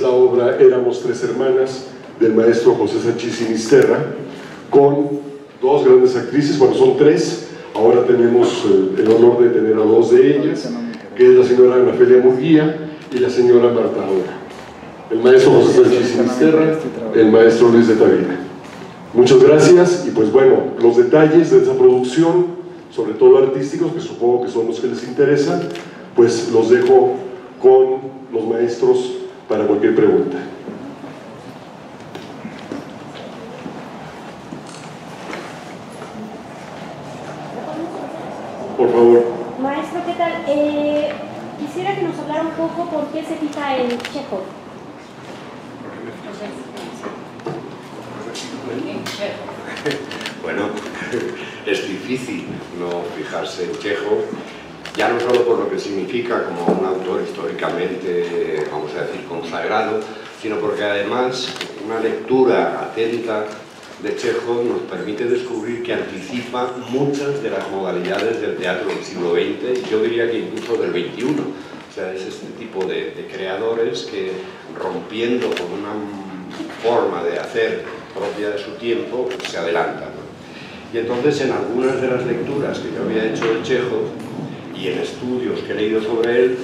la obra Éramos tres hermanas, del maestro José Sánchez Sinisterra, con dos grandes actrices, bueno, son tres, ahora tenemos el honor de tener a dos de ellas, que es la señora Ana Felia Murguía y la señora Marta Ahora. El maestro José Sánchez Sinisterra, el maestro Luis de Tavira. Muchas gracias, y pues bueno, los detalles de esa producción, sobre todo artísticos, que supongo que son los que les interesan, pues los dejo con los maestros para cualquier pregunta. Por favor. Maestro, ¿qué tal? Quisiera que nos hablara un poco por qué se fija en Chekhov. Bueno, es difícil no fijarse en Chekhov, ya no solo por lo que significa como un autor históricamente, vamos a decir, consagrado, sino porque además una lectura atenta de Chekhov nos permite descubrir que anticipa muchas de las modalidades del teatro del siglo XX, yo diría que incluso del XXI. O sea, es este tipo de creadores que, rompiendo con una forma de hacer propia de su tiempo, se adelantan, ¿no? Y entonces, en algunas de las lecturas que yo había hecho de Chekhov y en estudios que he leído sobre él,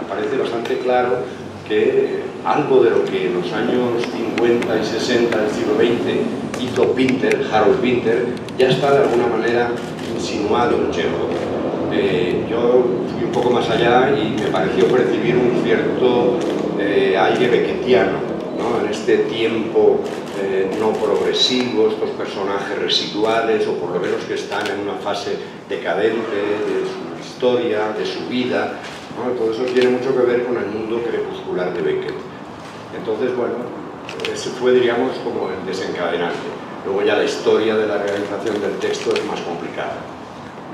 aparece bastante claro que algo de lo que en los años 50 y 60 del siglo XX hizo Pinter, Harold Pinter, ya está de alguna manera insinuado en Chekhov. Yo fui un poco más allá y me pareció percibir un cierto aire beckettiano, ¿no? En este tiempo no progresivo, estos personajes residuales, o por lo menos que están en una fase decadente de su historia, de su vida, ¿no? Todo eso tiene mucho que ver con el mundo crepuscular de Beckett. Entonces, bueno, ese fue, diríamos, como el desencadenante. Luego ya la historia de la realización del texto es más complicada.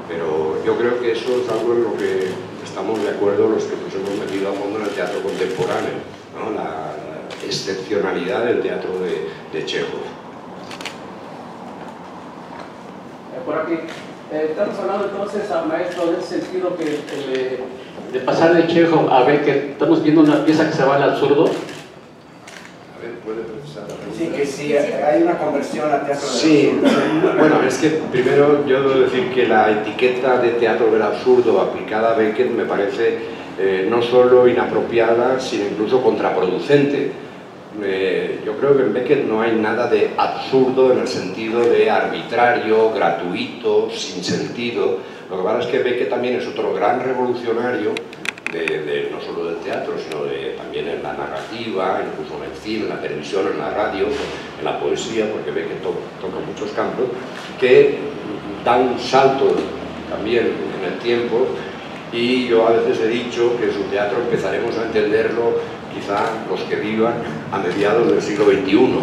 Pero yo creo que eso es algo en lo que estamos de acuerdo los que nos hemos metido a fondo en el teatro contemporáneo, ¿no? La excepcionalidad del teatro de Chekhov. Por aquí, estamos hablando entonces, maestro, en ese sentido que de pasar de Chekhov a Beckett, estamos viendo una pieza que se va al absurdo. A ver, ¿puede precisar la pregunta? Sí, que sí, hay una conversión al teatro del Sí, absurdo. bueno, es que primero yo debo decir que la etiqueta de teatro del absurdo aplicada a Beckett me parece no solo inapropiada, sino incluso contraproducente. Yo creo que en Beckett no hay nada de absurdo en el sentido de arbitrario, gratuito, sin sentido. Lo que pasa es que Beckett también es otro gran revolucionario, no solo del teatro, sino también en la narrativa, incluso en el cine, en la televisión, en la radio, en la poesía, porque Beckett toca muchos campos, que dan un salto también en el tiempo. Y yo a veces he dicho que su teatro empezaremos a entenderlo quizá los que vivan a mediados del siglo XXI, ¿no?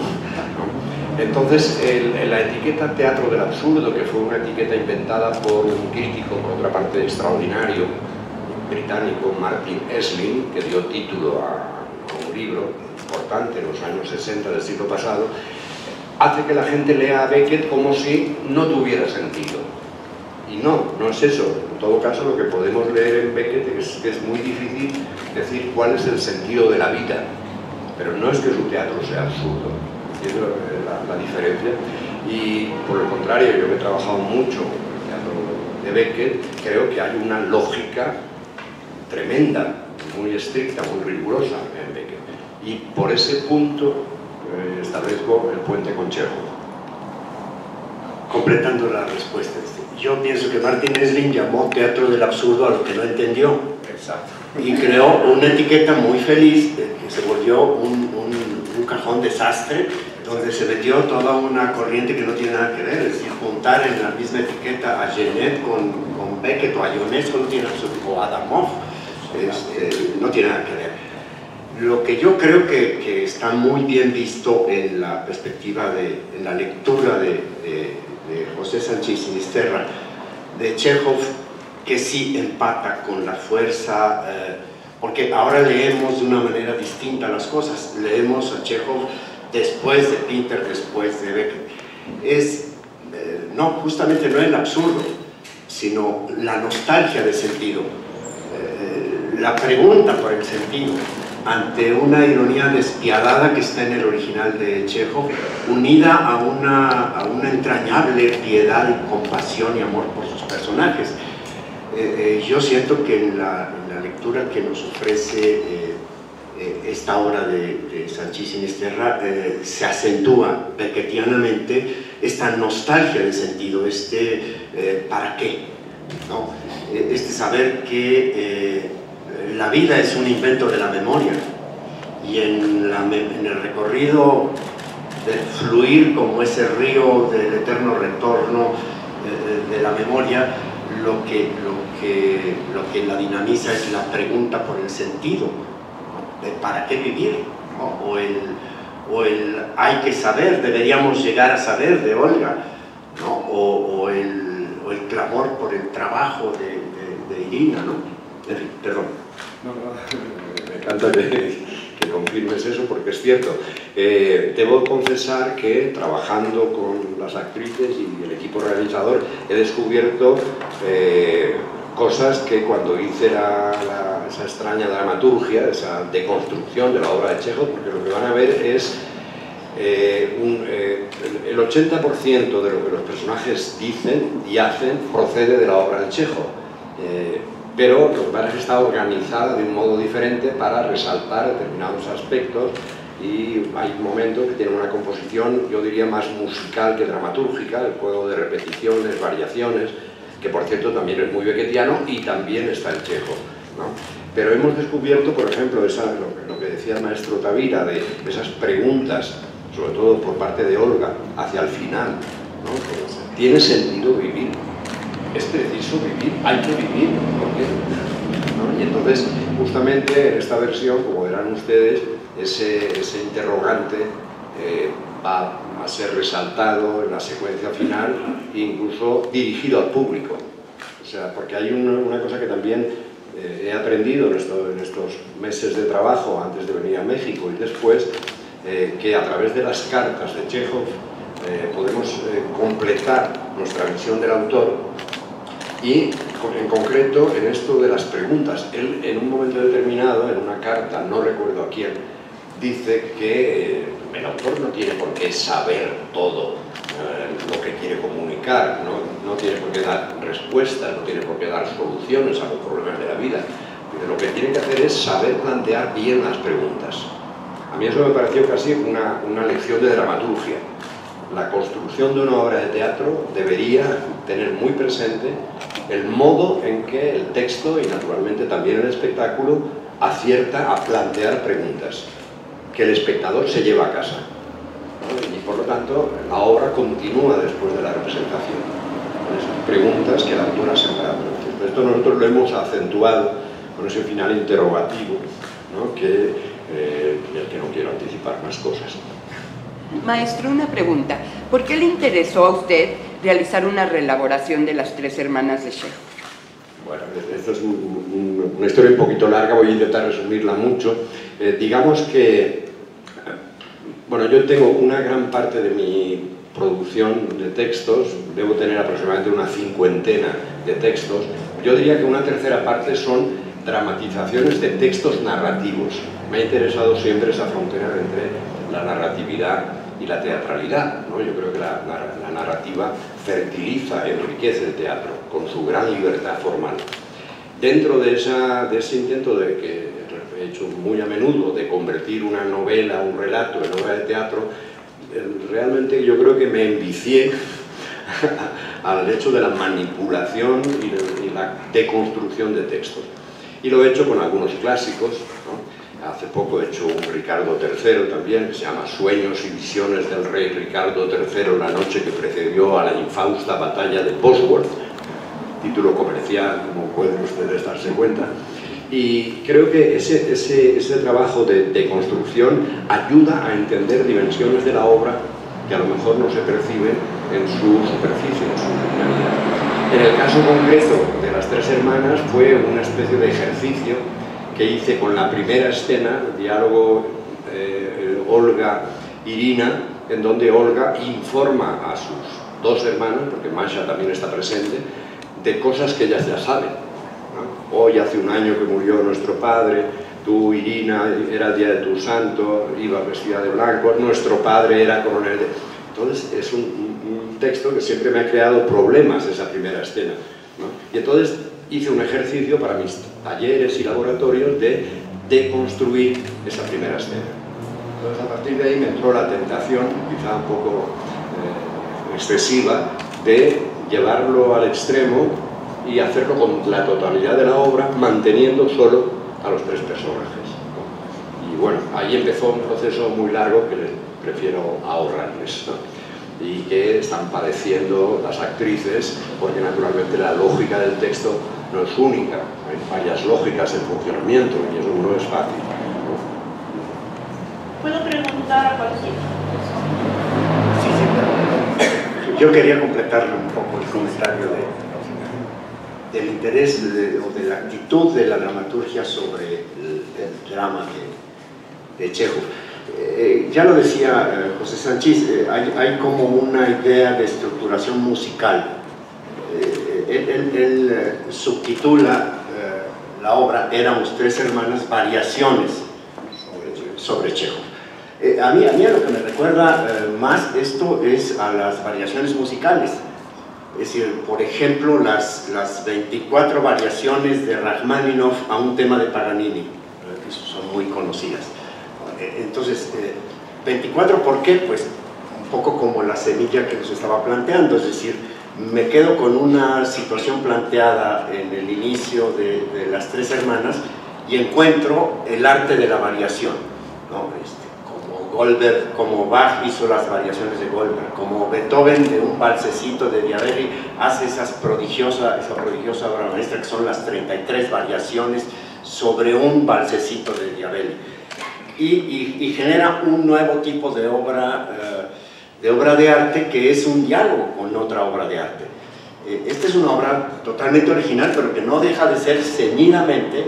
Entonces, la etiqueta teatro del absurdo, que fue una etiqueta inventada por un crítico, por otra parte extraordinario, británico, Martin Esslin, que dio título a un libro importante en los años 60 del siglo pasado, hace que la gente lea a Beckett como si no tuviera sentido. Y no es eso. En todo caso, lo que podemos leer en Beckett es que es muy difícil decir cuál es el sentido de la vida, pero no es que su teatro sea absurdo. ¿Entiendes la diferencia? Y por el contrario, yo que he trabajado mucho en el teatro de Beckett, creo que hay una lógica tremenda, muy estricta, muy rigurosa en Beckett. Y por ese punto establezco el puente con Chekhov. Completando la respuesta, yo pienso que Martin Esslin llamó teatro del absurdo a lo que no entendió. Exacto. Y creó una etiqueta muy feliz que se volvió un cajón desastre, donde se metió toda una corriente que no tiene nada que ver, es decir, juntar en la misma etiqueta a Genet con Beckett o a Ionesco no tiene absolutamente, o a Adamov, no tiene nada que ver. Lo que yo creo que está muy bien visto en la perspectiva en la lectura de José Sánchez Sinisterra, de Chekhov, que sí empata con la fuerza, porque ahora leemos de una manera distinta las cosas, leemos a Chekhov después de Pinter, después de Beckett. No, justamente no el absurdo, sino la nostalgia de sentido, la pregunta por el sentido. ante una ironía despiadada que está en el original de Chekhov, unida a una entrañable piedad y compasión y amor por sus personajes. Yo siento que en la lectura que nos ofrece esta obra de Sanchís Sinisterra se acentúa beckettianamente esta nostalgia de sentido, ¿para qué? ¿No? Este saber que la vida es un invento de la memoria y en el recorrido del fluir como ese río del eterno retorno de la memoria, lo que la dinamiza es la pregunta por el sentido, ¿no? De ¿para qué vivir? ¿No? O el hay que saber, deberíamos llegar a saber de Olga, ¿no? o el clamor por el trabajo de Irina, ¿no? En fin, perdón. No, me encanta que confirmes eso porque es cierto. Debo confesar que trabajando con las actrices y el equipo realizador he descubierto cosas que cuando hice esa extraña dramaturgia, esa deconstrucción de la obra de Chekhov, porque lo que van a ver es el 80% de lo que los personajes dicen y hacen procede de la obra de Chekhov. Pero lo que pasa es que está organizada de un modo diferente para resaltar determinados aspectos y hay momentos que tienen una composición, yo diría, más musical que dramatúrgica, el juego de repeticiones, variaciones, que por cierto también es muy beckettiano y también está en Chekhov, ¿no? Pero hemos descubierto, por ejemplo, lo que decía el maestro Tavira, de esas preguntas, sobre todo por parte de Olga, hacia el final, ¿no? ¿Tiene sentido vivir? ¿Es preciso vivir? ¿Hay que vivir? ¿Por qué? ¿No? Y entonces, justamente en esta versión, como verán ustedes, ese interrogante va a ser resaltado en la secuencia final e incluso dirigido al público. O sea, porque hay una cosa que también he aprendido en estos meses de trabajo antes de venir a México y después, que a través de las cartas de Chekhov podemos completar nuestra visión del autor. Y en concreto en esto de las preguntas, él en un momento determinado, en una carta, no recuerdo a quién, dice que el autor no tiene por qué saber todo lo que quiere comunicar, no tiene por qué dar respuestas, no tiene por qué dar soluciones a los problemas de la vida. Lo que tiene que hacer es saber plantear bien las preguntas. A mí eso me pareció casi una lección de dramaturgia. La construcción de una obra de teatro debería tener muy presente el modo en que el texto y naturalmente también el espectáculo acierta a plantear preguntas que el espectador se lleva a casa, ¿no? Y por lo tanto la obra continúa después de la representación con esas preguntas que el autor ha sembrado. Esto nosotros lo hemos acentuado con ese final interrogativo, ¿no? Del que no quiero anticipar más cosas. Maestro, una pregunta. ¿Por qué le interesó a usted realizar una reelaboración de Las Tres Hermanas de Chekhov? Bueno, esto es una historia un poquito larga, voy a intentar resumirla mucho. Digamos que, bueno, yo tengo una gran parte de mi producción de textos, debo tener aproximadamente una 50 de textos. Yo diría que una tercera parte son dramatizaciones de textos narrativos. Me ha interesado siempre esa frontera entre la narratividad y la teatralidad, ¿no? Yo creo que la narrativa fertiliza, enriquece el teatro con su gran libertad formal. Dentro de ese intento que he hecho muy a menudo de convertir una novela, un relato en obra de teatro, realmente yo creo que me envicié al hecho de la manipulación y la deconstrucción de textos. Y lo he hecho con algunos clásicos, ¿no? Hace poco he hecho un Ricardo III también, que se llama Sueños y visiones del rey Ricardo III, la noche que precedió a la infausta batalla de Bosworth, título comercial, como pueden ustedes darse cuenta. Y creo que ese trabajo de construcción ayuda a entender dimensiones de la obra que a lo mejor no se perciben en su superficie, en su finalidad. En el caso concreto de Las Tres Hermanas fue una especie de ejercicio que hice con la primera escena, el diálogo Olga-Irina, en donde Olga informa a sus dos hermanos, porque Masha también está presente, de cosas que ellas ya saben, ¿no? Hoy hace un año que murió nuestro padre, tú, Irina, era el día de tu santo, ibas vestida de blanco, nuestro padre era coronel de... Entonces es un texto que siempre me ha creado problemas esa primera escena, ¿no? Y entonces hice un ejercicio para mis talleres y laboratorios de deconstruir esa primera escena. Entonces a partir de ahí me entró la tentación, quizá un poco excesiva, de llevarlo al extremo y hacerlo con la totalidad de la obra, manteniendo solo a los tres personajes, ¿no? Y bueno, ahí empezó un proceso muy largo que prefiero ahorrarles, ¿no? Y que están padeciendo las actrices, porque naturalmente la lógica del texto no es única, hay varias lógicas en funcionamiento y eso no es fácil, ¿no? ¿Puedo preguntar a cualquiera? Sí. Yo quería completar un poco el comentario del interés o de la actitud de la dramaturgia sobre el drama de Chekhov. Ya lo decía José Sanchís, hay como una idea de estructuración musical. Él subtitula la obra Éramos tres hermanas, variaciones sobre Chekhov. A mí a lo que me recuerda más esto es a las variaciones musicales. Es decir, por ejemplo, las 24 variaciones de Rachmaninoff a un tema de Paganini, que son muy conocidas. Entonces, 24, ¿por qué? Pues un poco como la semilla que nos estaba planteando, es decir, me quedo con una situación planteada en el inicio de las tres hermanas y encuentro el arte de la variación, ¿no? Como Goldberg, como Bach hizo las variaciones de Goldberg, como Beethoven de un valsecito de Diabelli hace esa prodigiosa obra maestra que son las 33 variaciones sobre un valsecito de Diabelli. Y genera un nuevo tipo de obra de arte que es un diálogo con otra obra de arte. Esta es una obra totalmente original, pero que no deja de ser ceñidamente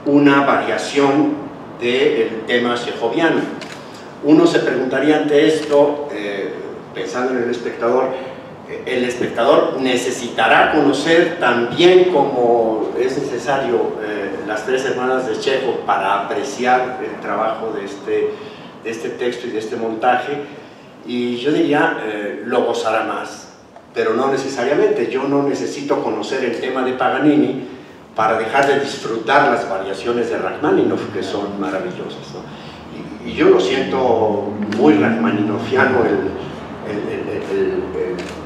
una variación del tema chejoviano. Uno se preguntaría ante esto, pensando en el espectador necesitará conocer también como es necesario las tres hermanas de Chekhov para apreciar el trabajo de este texto y de este montaje, y yo diría lo gozará más, pero no necesariamente. Yo no necesito conocer el tema de Paganini para dejar de disfrutar las variaciones de Rachmaninoff, que son maravillosas, ¿no? Y yo lo siento muy rachmaninoffiano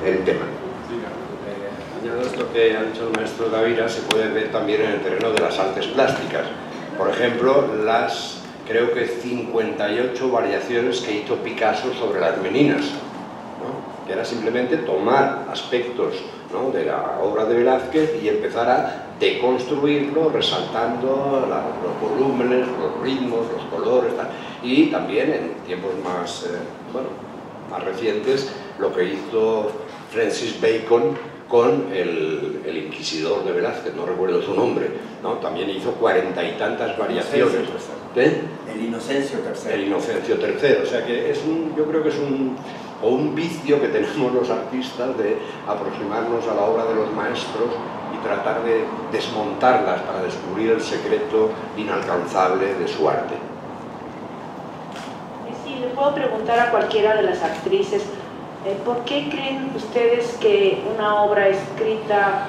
el tema. Añado esto que ha dicho el maestro Gavira, se puede ver también en el terreno de las artes plásticas. Por ejemplo, creo que 58 variaciones que hizo Picasso sobre las meninas, ¿no? Que era simplemente tomar aspectos, ¿no?, de la obra de Velázquez y empezar a deconstruirlo, resaltando los volúmenes, los ritmos, los colores, tal. Y también en tiempos más recientes, lo que hizo Francis Bacon con el inquisidor de Velázquez, no recuerdo su nombre, ¿no? También hizo 40 y tantas variaciones. El Inocencio III. El Inocencio III, o sea que yo creo que es un vicio que tenemos los artistas de aproximarnos a la obra de los maestros y tratar de desmontarlas para descubrir el secreto inalcanzable de su arte. Sí, le puedo preguntar a cualquiera de las actrices, ¿por qué creen ustedes que una obra escrita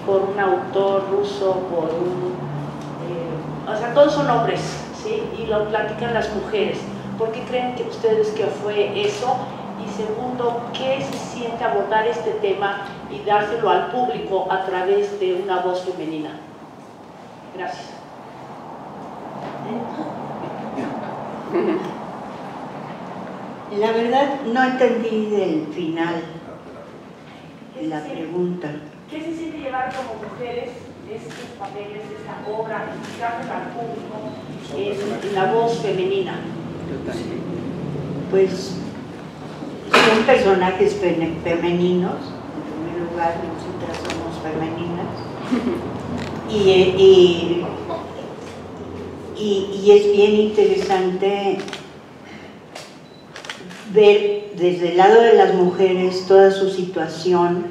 por un autor ruso, o sea, todos son hombres, ¿sí?, y lo platican las mujeres? ¿Por qué creen que ustedes que fue eso? Y segundo, ¿qué se siente abordar este tema y dárselo al público a través de una voz femenina? Gracias. La verdad no entendí del final la pregunta. ¿Qué se siente llevar como mujeres estos papeles, esta obra, y dárselo al público En la voz femenina. Pues son personajes femeninos, en primer lugar nosotras somos femeninas, y es bien interesante ver desde el lado de las mujeres toda su situación,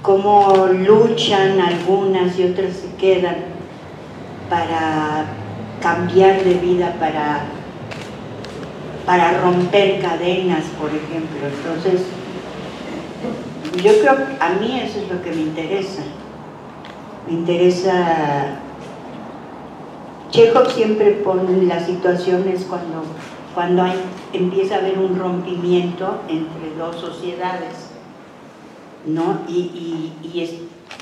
cómo luchan algunas y otras se quedan, para cambiar de vida, para romper cadenas, por ejemplo. Entonces, yo creo que a mí eso es lo que me interesa. Me interesa... Chekhov siempre pone las situaciones cuando empieza a haber un rompimiento entre dos sociedades, ¿no? Y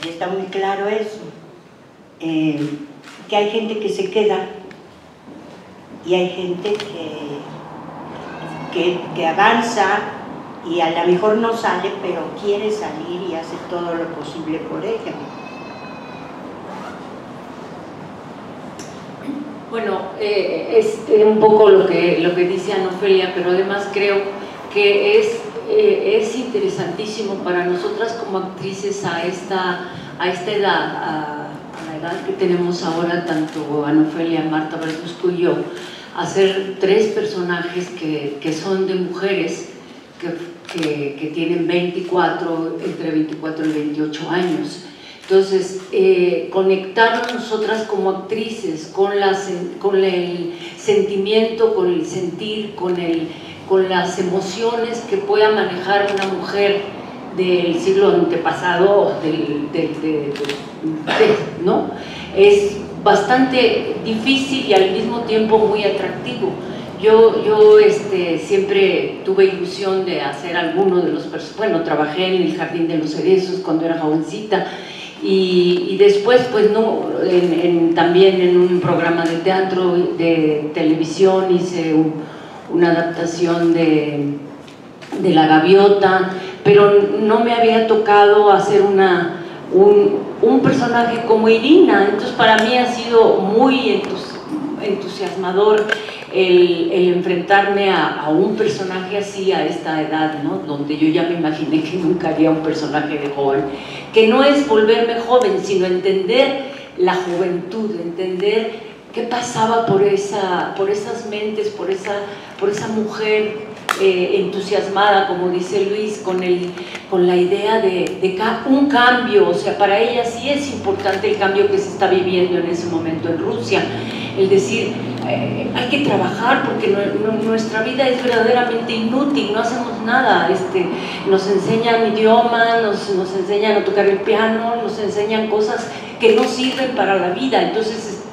está muy claro eso, que hay gente que se queda y hay gente que avanza y a lo mejor no sale, pero quiere salir y hace todo lo posible por ella. Bueno, es un poco lo que dice Ana Ofelia, pero además creo que es interesantísimo para nosotras como actrices a esta edad, a la edad que tenemos ahora, tanto Ana Ofelia, Marta Verduzco y yo, hacer 3 personajes que son de mujeres que tienen entre 24 y 28 años. Entonces, conectarnos nosotras como actrices con el sentimiento, con el sentir, con las emociones que pueda manejar una mujer del siglo antepasado, ¿no? Es bastante difícil y al mismo tiempo muy atractivo. Yo siempre tuve ilusión de hacer alguno de los personajes. Bueno, trabajé en el Jardín de los Cerezos cuando era jovencita, y después pues no, también en un programa de teatro, de televisión, hice una adaptación de La Gaviota, pero no me había tocado hacer un personaje como Irina. Entonces para mí ha sido muy entusiasmador el enfrentarme a un personaje así a esta edad, ¿no? Donde yo ya me imaginé que nunca haría un personaje de joven, que no es volverme joven, sino entender la juventud, entender qué pasaba por esas mentes, por esa mujer entusiasmada, como dice Luis, con la idea de un cambio. O sea, para ella sí es importante el cambio que se está viviendo en ese momento en Rusia, el decir, hay que trabajar porque nuestra vida es verdaderamente inútil, no hacemos nada. Nos enseñan idiomas, nos enseñan a tocar el piano, nos enseñan cosas que no sirven para la vida. Entonces,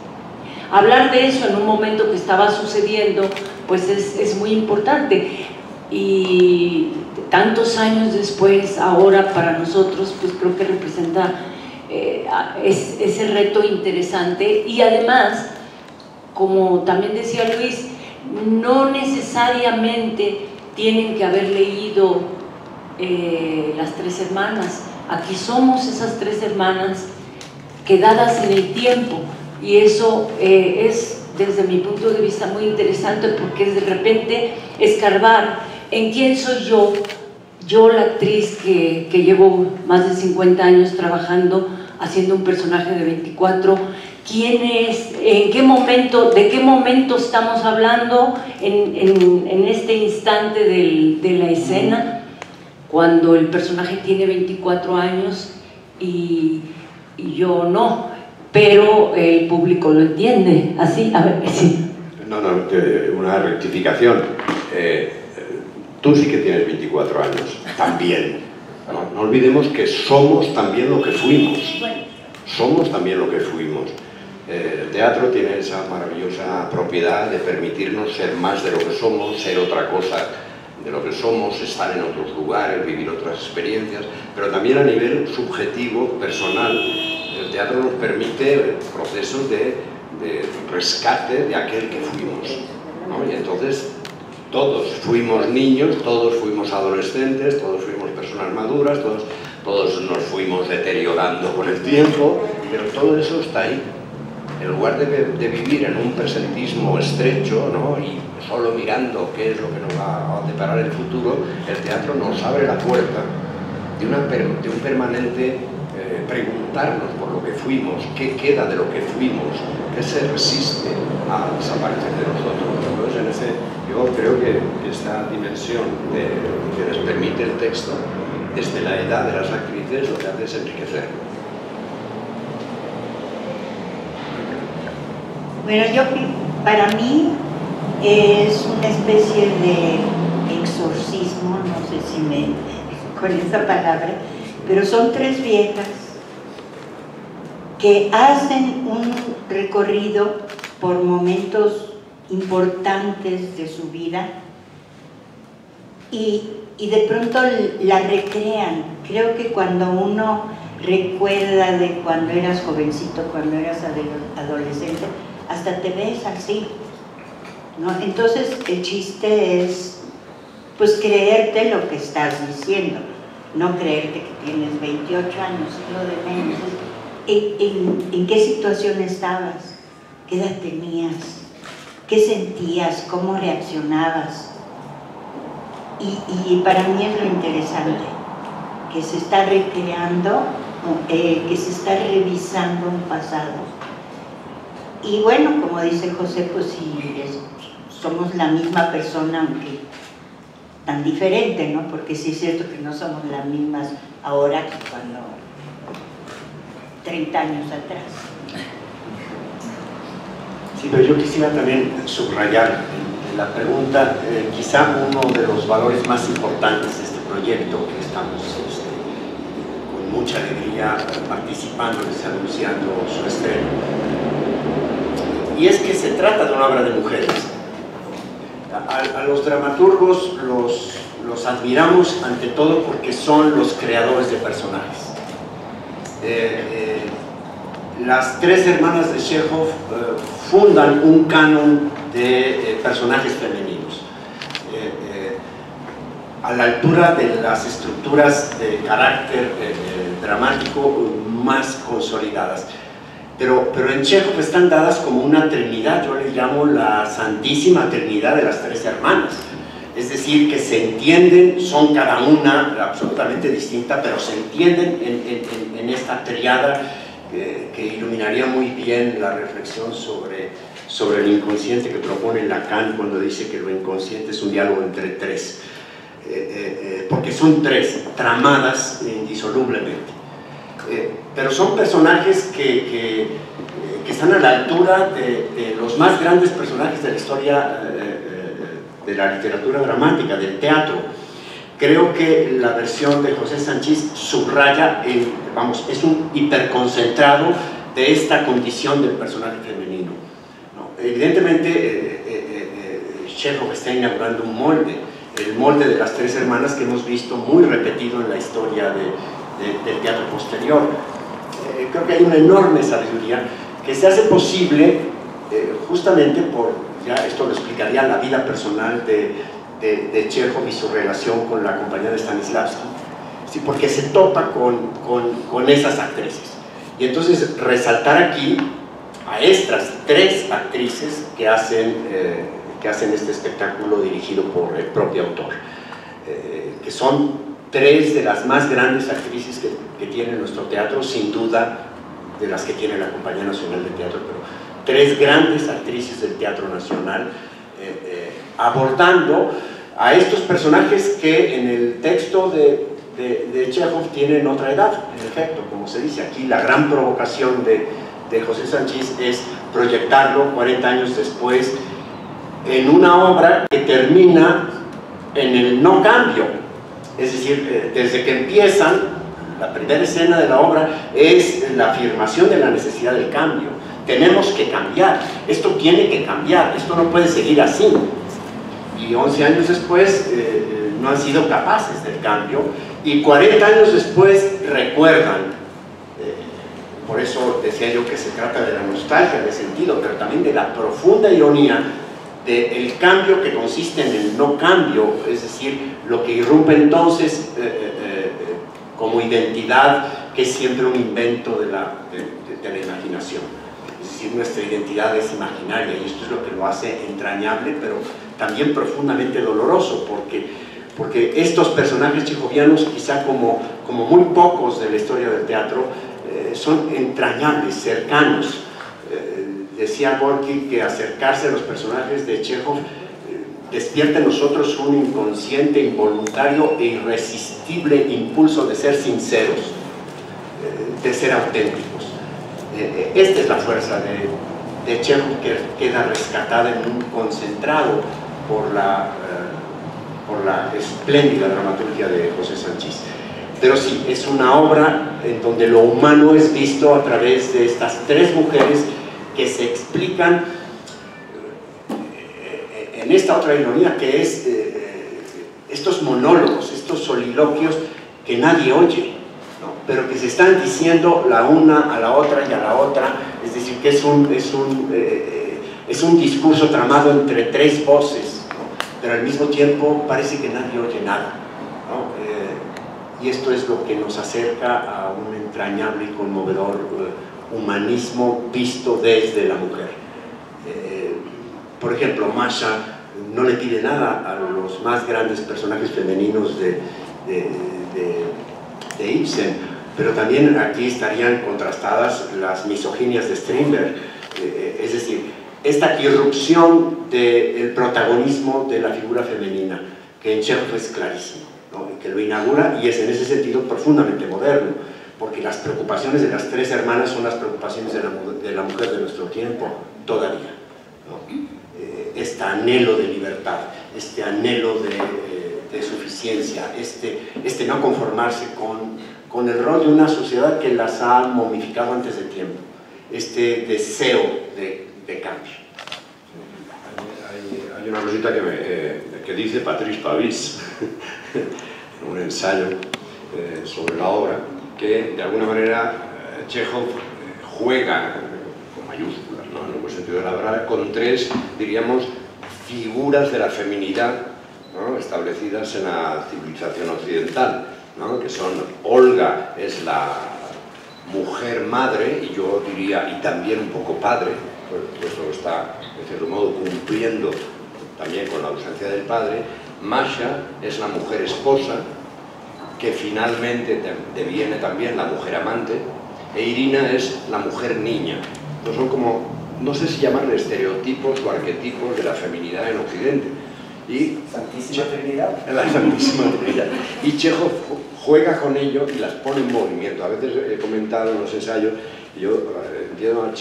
hablar de eso en un momento que estaba sucediendo, pues es muy importante. Y tantos años después, ahora para nosotros, pues creo que representa ese reto interesante. Y además, como también decía Luis, no necesariamente tienen que haber leído Las Tres Hermanas. Aquí somos esas 3 hermanas quedadas en el tiempo, y eso es, desde mi punto de vista, muy interesante, porque es de repente escarbar en quién soy yo la actriz que llevo más de 50 años trabajando, haciendo un personaje de 24, quién es, en qué momento, de qué momento estamos hablando en este instante de la escena, cuando el personaje tiene 24 años y yo no, pero el público lo entiende así. A ver, sí. No, una rectificación. Tú sí que tienes 24 años, también. No olvidemos que somos también lo que fuimos. Somos también lo que fuimos. El teatro tiene esa maravillosa propiedad de permitirnos ser más de lo que somos, ser otra cosa de lo que somos, estar en otros lugares, vivir otras experiencias, pero también a nivel subjetivo, personal. El teatro nos permite procesos de rescate de aquel que fuimos, ¿no? Y entonces todos fuimos niños, todos fuimos adolescentes, todos fuimos personas maduras, todos nos fuimos deteriorando con el tiempo, pero todo eso está ahí. En lugar de vivir en un presentismo estrecho, ¿no? Y solo mirando qué es lo que nos va a deparar el futuro, el teatro nos abre la puerta de un permanente preguntarnos por lo que fuimos, qué queda de lo que fuimos, qué se resiste a desaparecer de nosotros. Entonces, yo creo que esta dimensión que les permite el texto, desde la edad de las actrices, lo que hace es enriquecerlo. Bueno, para mí es una especie de exorcismo, no sé si con esa palabra, pero son 3 viejas que hacen un recorrido por momentos importantes de su vida y de pronto la recrean. Creo que cuando uno recuerda de cuando eras jovencito, cuando eras adolescente, hasta te ves así, ¿no? Entonces el chiste es pues creerte lo que estás diciendo, no creerte que tienes 28 años y lo de menos. ¿En qué situación estabas? ¿Qué edad tenías? ¿Qué sentías? ¿Cómo reaccionabas? Y para mí es lo interesante, que se está recreando, que se está revisando un pasado. Y bueno, como dice José, pues si somos la misma persona, aunque tan diferente, ¿no? Porque sí es cierto que no somos las mismas ahora que cuando 30 años atrás. Sí, pero yo quisiera también subrayar en la pregunta, quizá uno de los valores más importantes de este proyecto, que estamos con mucha alegría participándoles, anunciando su estreno, y es que se trata de una obra de mujeres. A los dramaturgos los admiramos ante todo porque son los creadores de personajes. Las 3 hermanas de Chekhov fundan un canon de personajes femeninos a la altura de las estructuras de carácter dramático más consolidadas. Pero en Chekhov están dadas como una trinidad, yo le llamo la santísima trinidad de las 3 hermanas. Es decir, que se entienden, son cada una absolutamente distinta, pero se entienden en esta triada que iluminaría muy bien la reflexión sobre el inconsciente que propone Lacan cuando dice que lo inconsciente es un diálogo entre 3. Porque son 3, tramadas indisolublemente. Pero son personajes que están a la altura de los más grandes personajes de la historia de la literatura dramática, del teatro. Creo que la versión de José Sanchís subraya, es un hiperconcentrado de esta condición del personaje femenino, ¿no? Evidentemente, Chekhov está inaugurando un molde, el molde de las 3 hermanas que hemos visto muy repetido en la historia del teatro posterior. Creo que hay una enorme sabiduría que se hace posible justamente por, ya esto lo explicaría la vida personal de Chekhov y su relación con la compañía de Stanislavski, ¿sí? Porque se topa con esas actrices. Y entonces resaltar aquí a estas 3 actrices que hacen este espectáculo dirigido por el propio autor, que son 3 de las más grandes actrices que tiene nuestro teatro, sin duda de las que tiene la Compañía Nacional de Teatro, pero 3 grandes actrices del Teatro Nacional abordando a estos personajes que en el texto de Chekhov tienen otra edad. En efecto, como se dice aquí, la gran provocación de José Sanchís es proyectarlo 40 años después en una obra que termina en el no cambio. Es decir, desde que empiezan, la primera escena de la obra es la afirmación de la necesidad del cambio. Tenemos que cambiar, esto tiene que cambiar, esto no puede seguir así. Y 11 años después no han sido capaces del cambio, y 40 años después recuerdan. Por eso decía yo que se trata de la nostalgia, de sentido, pero también de la profunda ironía del cambio que consiste en el no cambio, es decir, lo que irrumpe entonces como identidad, que es siempre un invento de la imaginación. Es decir, nuestra identidad es imaginaria, y esto es lo que lo hace entrañable, pero también profundamente doloroso, porque estos personajes chejovianos, quizá como muy pocos de la historia del teatro, son entrañables, cercanos. Decía Gorky que acercarse a los personajes de Chekhov despierta en nosotros un inconsciente, involuntario e irresistible impulso de ser sinceros, de ser auténticos. Esta es la fuerza de Chekhov que queda rescatada en un concentrado por la espléndida dramaturgia de José Sanchís. Pero sí, es una obra en donde lo humano es visto a través de estas tres mujeres que se explican en esta otra ironía que es estos monólogos, estos soliloquios que nadie oye, ¿no? Pero que se están diciendo la una a la otra y a la otra, es decir, que es un discurso tramado entre tres voces, ¿no? Pero al mismo tiempo parece que nadie oye nada, ¿no? Y esto es lo que nos acerca a un entrañable y conmovedor humanismo visto desde la mujer. Por ejemplo, Masha no le pide nada a los más grandes personajes femeninos de Ibsen, pero también aquí estarían contrastadas las misoginias de Strindberg, es decir, esta irrupción del protagonismo de la figura femenina, que en Chekhov es clarísimo, ¿no? Que lo inaugura y es en ese sentido profundamente moderno, porque las preocupaciones de las tres hermanas son las preocupaciones de la mujer de nuestro tiempo, todavía, ¿no? Este anhelo de libertad, este anhelo de suficiencia, este no conformarse con el rol de una sociedad que las ha momificado antes de tiempo, este deseo de cambio. Hay una cosita que dice Patrice Pavis en un ensayo sobre la obra, que de alguna manera Chekhov juega con mayúsculas, ¿no? En el buen sentido de la palabra, con tres, diríamos, figuras de la feminidad, ¿no? Establecidas en la civilización occidental, ¿no? Que son Olga, es la mujer madre, y yo diría, y también un poco padre, pues eso está, de cierto modo, cumpliendo también con la ausencia del padre. Masha es la mujer esposa, que finalmente deviene también la mujer amante, e Irina es la mujer niña. Entonces son como, no sé si llamarle estereotipos o arquetipos de la feminidad en Occidente. Y Santísima Trinidad. La Santísima Trinidad. Y Chekhov juega con ello y las pone en movimiento. A veces he comentado en los ensayos, yo entiendo a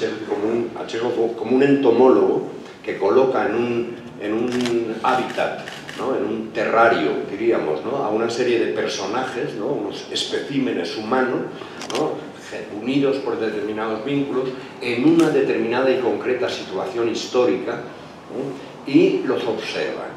Chekhov como un entomólogo que coloca en un hábitat, ¿no? En un terrario, diríamos, ¿no? A una serie de personajes, ¿no? Unos especímenes humanos, ¿no? Unidos por determinados vínculos en una determinada y concreta situación histórica, ¿no? Y los observa,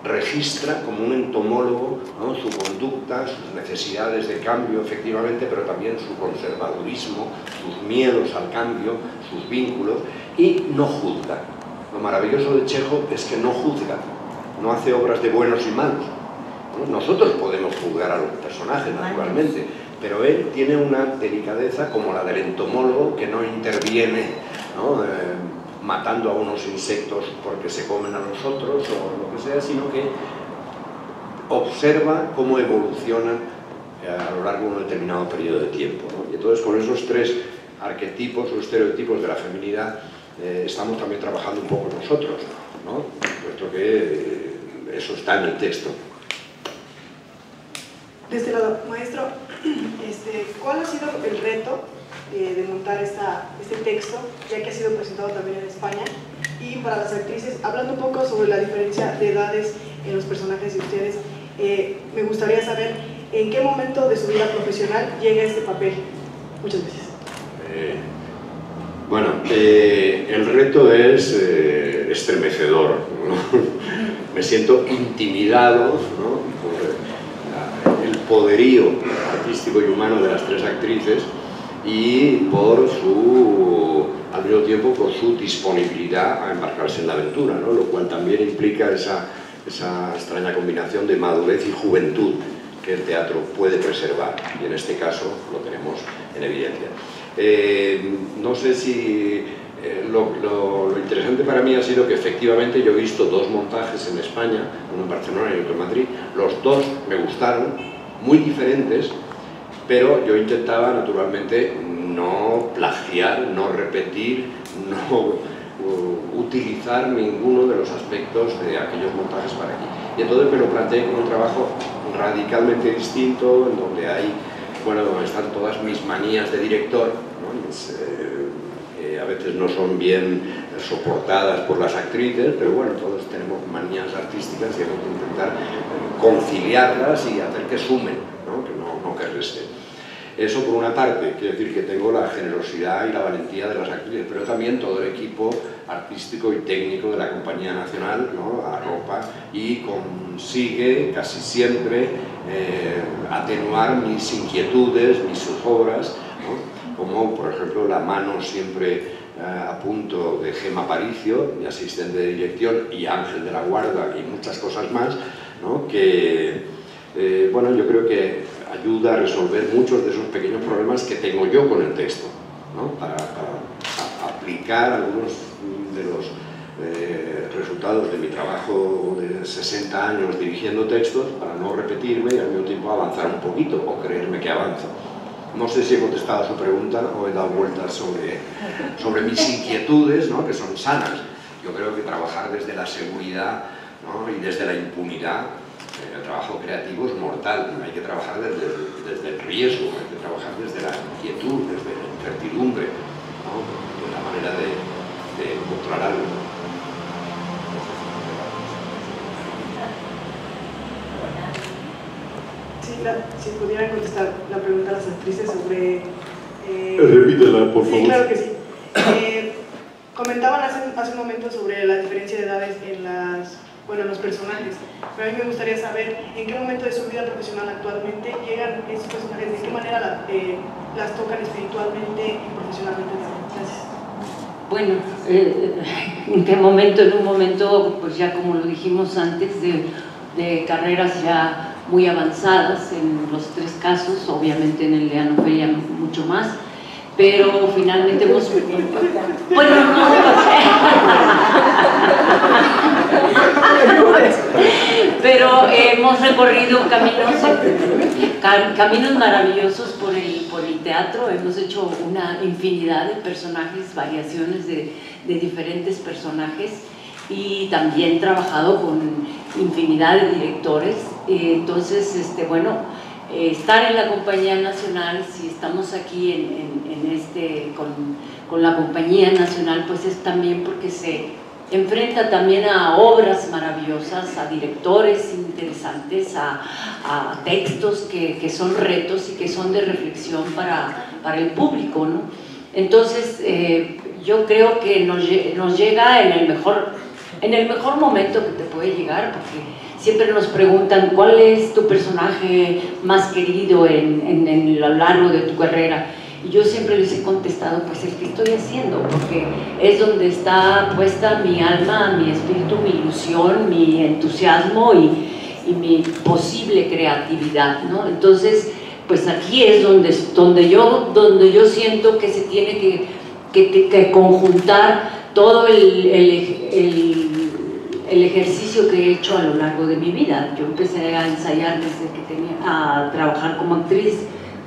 registra como un entomólogo, ¿no? Su conducta, sus necesidades de cambio, efectivamente, pero también su conservadurismo, sus miedos al cambio, sus vínculos, y no juzga. Lo maravilloso de Chekhov es que no juzga, no hace obras de buenos y malos, ¿no? Nosotros podemos juzgar a los personajes, naturalmente, pero él tiene una delicadeza como la del entomólogo, que no interviene, ¿no? Matando a unos insectos porque se comen a los otros o lo que sea, sino que observa cómo evolucionan a lo largo de un determinado periodo de tiempo, ¿no? Y entonces con esos tres arquetipos o estereotipos de la feminidad estamos también trabajando un poco nosotros, ¿no? Puesto que eso está en el texto. De este lado, maestro, ¿cuál ha sido el reto de montar este texto, ya que ha sido presentado también en España? Y para las actrices, hablando un poco sobre la diferencia de edades en los personajes de ustedes, me gustaría saber en qué momento de su vida profesional llega este papel. Muchas gracias. Bueno, el reto es estremecedor, ¿no? Me siento intimidado, ¿no? Por el poderío artístico y humano de las tres actrices y por al mismo tiempo por su disponibilidad a embarcarse en la aventura, ¿no? Lo cual también implica esa extraña combinación de madurez y juventud que el teatro puede preservar, y en este caso lo tenemos en evidencia. No sé si lo interesante para mí ha sido que efectivamente yo he visto dos montajes en España, uno en Barcelona y otro en Madrid. Los dos me gustaron, muy diferentes, pero yo intentaba naturalmente no plagiar, no repetir, no utilizar ninguno de los aspectos de aquellos montajes para aquí. Y entonces me lo planteé como un trabajo radicalmente distinto, en donde hay, bueno, están todas mis manías de director, ¿no? A veces no son bien soportadas por las actrices, pero bueno, todos tenemos manías artísticas y hay que intentar conciliarlas y hacer que sumen, ¿no? No que resten. Eso por una parte, quiere decir que tengo la generosidad y la valentía de las actrices, pero también todo el equipo artístico y técnico de la Compañía Nacional, ¿no? Arropa y consigue casi siempre atenuar mis inquietudes, mis zozobras, ¿no? Como por ejemplo la mano siempre a punto de Gema Aparicio, mi asistente de dirección, y Ángel de la Guarda y muchas cosas más, ¿no? Que bueno, yo creo que ayuda a resolver muchos de esos pequeños problemas que tengo yo con el texto, ¿no? Para aplicar algunos de los resultados de mi trabajo de 60 años dirigiendo textos, para no repetirme y al mismo tiempo avanzar un poquito o creerme que avanzo. No sé si he contestado a su pregunta o he dado vueltas sobre mis inquietudes, ¿no? Que son sanas. Yo creo que trabajar desde la seguridad, ¿no? Y desde la impunidad, el trabajo creativo es mortal. Hay que trabajar desde el riesgo, hay que trabajar desde la inquietud, desde la incertidumbre, ¿no? De la manera de encontrar algo. Si pudieran contestar la pregunta a las actrices sobre... Repítela, por favor. Sí, claro que sí. Comentaban hace un momento sobre la diferencia de edades en los personajes, pero a mí me gustaría saber en qué momento de su vida profesional actualmente llegan esos personajes, de qué manera las tocan espiritualmente y profesionalmente también. Gracias. Bueno, ¿en qué momento? En un momento, pues ya como lo dijimos antes, de carreras ya muy avanzadas en los tres casos, obviamente en el de Ana Ofelia mucho más, pero finalmente hemos... Bueno, no, pero hemos recorrido caminos maravillosos por el teatro, hemos hecho una infinidad de personajes, variaciones de diferentes personajes, y también trabajado con infinidad de directores. Entonces, bueno, estar en la Compañía Nacional, si estamos aquí con la Compañía Nacional, pues es también porque se enfrenta también a obras maravillosas, a directores interesantes, a textos que son retos y que son de reflexión para el público, ¿no? Entonces, yo creo que nos llega en el mejor momento que te puede llegar, porque siempre nos preguntan ¿cuál es tu personaje más querido a lo largo de tu carrera? Y yo siempre les he contestado, pues el que estoy haciendo, porque es donde está puesta mi alma, mi espíritu, mi ilusión, mi entusiasmo y mi posible creatividad, ¿no? Entonces, pues aquí es donde yo siento que se tiene que conjuntar todo el ejercicio que he hecho a lo largo de mi vida. Yo empecé a ensayar a trabajar como actriz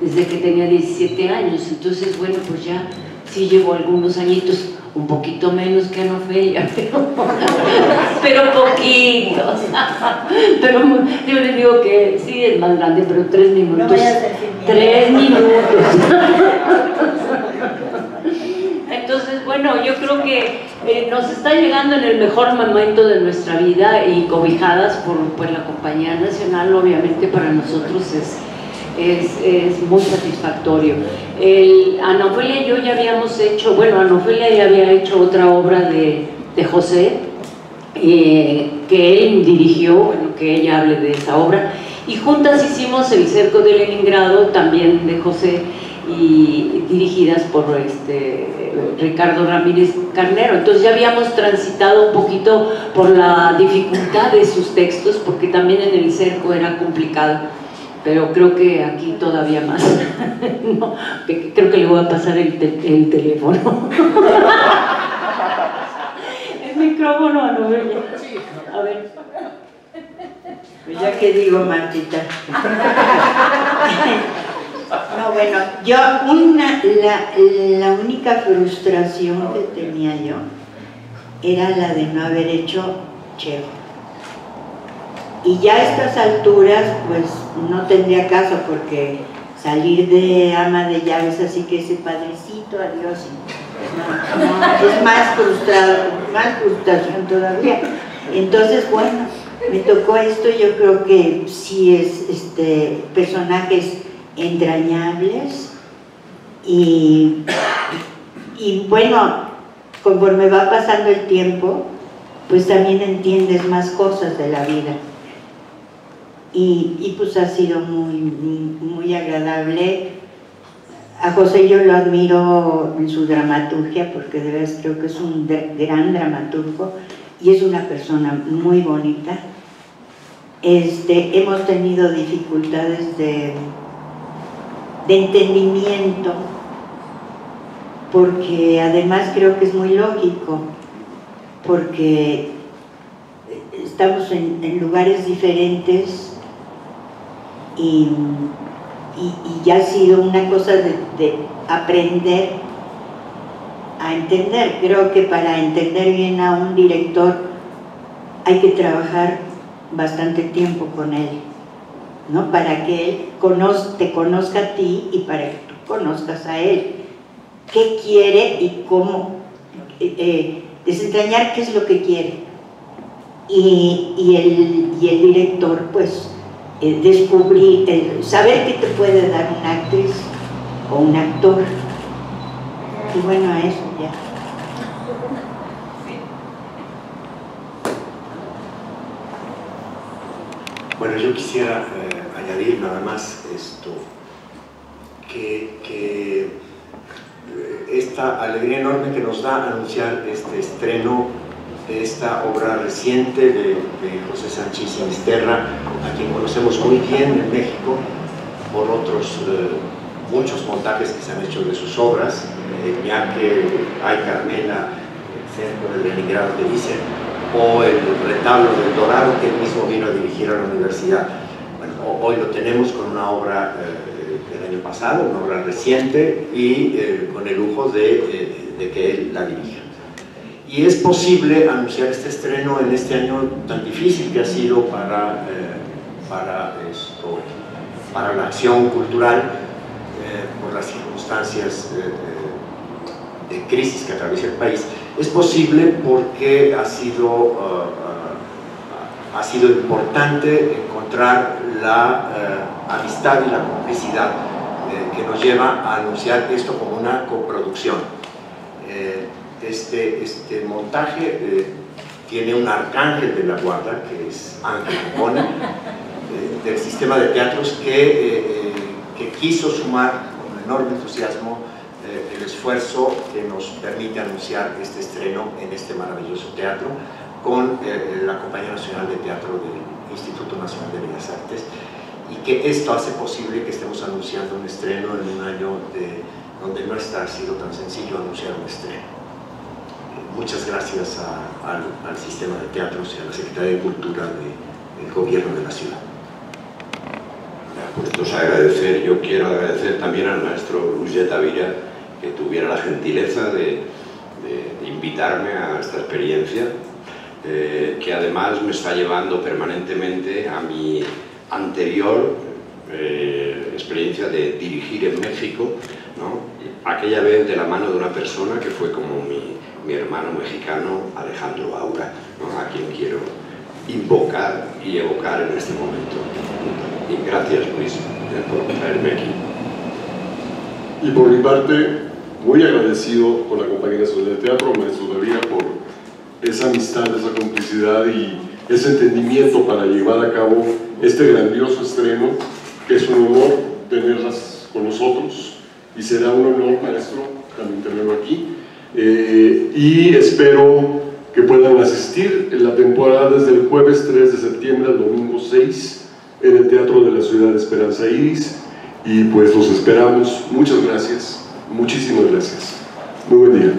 desde que tenía 17 años, entonces bueno, pues ya sí llevo algunos añitos, un poquito menos que Ana Ofelia, pero poquitos. Pero yo les digo que sí es más grande, pero 3 minutos. No vayas a decir 3 minutos. Entonces, bueno, yo creo que nos está llegando en el mejor momento de nuestra vida y cobijadas por la Compañía Nacional, obviamente para nosotros es muy satisfactorio. Ana Ofelia y yo ya habíamos hecho, bueno, Ana Ofelia ya había hecho otra obra de José, que él dirigió, bueno, que ella hable de esa obra, y juntas hicimos El Cerco de Leningrado, también de José, y dirigidas por Ricardo Ramírez Carnero. Entonces ya habíamos transitado un poquito por la dificultad de sus textos, porque también en El Cerco era complicado, pero creo que aquí todavía más. No, creo que le voy a pasar el teléfono. El micrófono a Noelia. A ver. Pues ya que digo, Martita. No, bueno, yo la única frustración que tenía yo era la de no haber hecho Chejo. Y ya a estas alturas, pues no tendría caso, porque salir de ama de llaves, así que ese padrecito, adiós. es más frustrado, más frustración todavía. Entonces, bueno, me tocó esto. Yo creo que sí es personajes entrañables y bueno, conforme va pasando el tiempo, pues también entiendes más cosas de la vida. Y pues ha sido muy agradable. A José yo lo admiro en su dramaturgia, porque de verdad creo que es un gran dramaturgo y es una persona muy bonita. Hemos tenido dificultades de entendimiento, porque además creo que es muy lógico, porque estamos en lugares diferentes y ya ha sido una cosa de aprender a entender. Creo que para entender bien a un director hay que trabajar bastante tiempo con él, ¿no? Para que él te conozca a ti y para que tú conozcas a él. ¿Qué quiere y cómo? Desentrañar qué es lo que quiere. Y el director, pues, descubrir, saber qué te puede dar una actriz o un actor. Y bueno, a eso ya. Bueno, yo quisiera añadir nada más esto, que esta alegría enorme que nos da anunciar este estreno de esta obra reciente de José Sanchis Sinisterra, a quien conocemos muy bien en México por otros muchos montajes que se han hecho de sus obras, El Ñaque, Ay Carmela, El Centro de Leningrado que dicen, o El Retablo del Dorado, que él mismo vino a dirigir a la universidad. Bueno, hoy lo tenemos con una obra del año pasado, una obra reciente, y con el lujo de que él la dirija. Y es posible anunciar este estreno en este año tan difícil que ha sido para la acción cultural, por las circunstancias de crisis que atraviesa el país. Es posible porque ha sido importante encontrar la amistad y la complicidad que nos lleva a anunciar esto como una coproducción. Este montaje tiene un arcángel de la guarda, que es Ángel Mona, del sistema de teatros que quiso sumar con enorme entusiasmo el esfuerzo que nos permite anunciar este estreno en este maravilloso teatro con la Compañía Nacional de Teatro del Instituto Nacional de Bellas Artes, y que esto hace posible que estemos anunciando un estreno en un año donde no ha sido tan sencillo anunciar un estreno. Muchas gracias al sistema de teatros y a la Secretaría de Cultura del Gobierno de la ciudad. Puestos a agradecer, yo quiero agradecer también al maestro Luis de Tavira que tuviera la gentileza de invitarme a esta experiencia, que además me está llevando permanentemente a mi anterior experiencia de dirigir en México, ¿no? Aquella vez de la mano de una persona que fue como mi hermano mexicano Alejandro Aura, ¿no? A quien quiero invocar y evocar en este momento. Y gracias, Luis, por traerme aquí. Y por mi parte, muy agradecido con la Compañía Nacional de Teatro, maestro Tavira, por esa amistad, esa complicidad y ese entendimiento para llevar a cabo este grandioso estreno, que es un honor tenerlas con nosotros, y será un honor, maestro, también tenerlo aquí, y espero que puedan asistir en la temporada desde el jueves 3 de septiembre al domingo 6 en el Teatro de la Ciudad de Esperanza Iris, y pues los esperamos. Muchas gracias, muchísimas gracias. Muy buen día.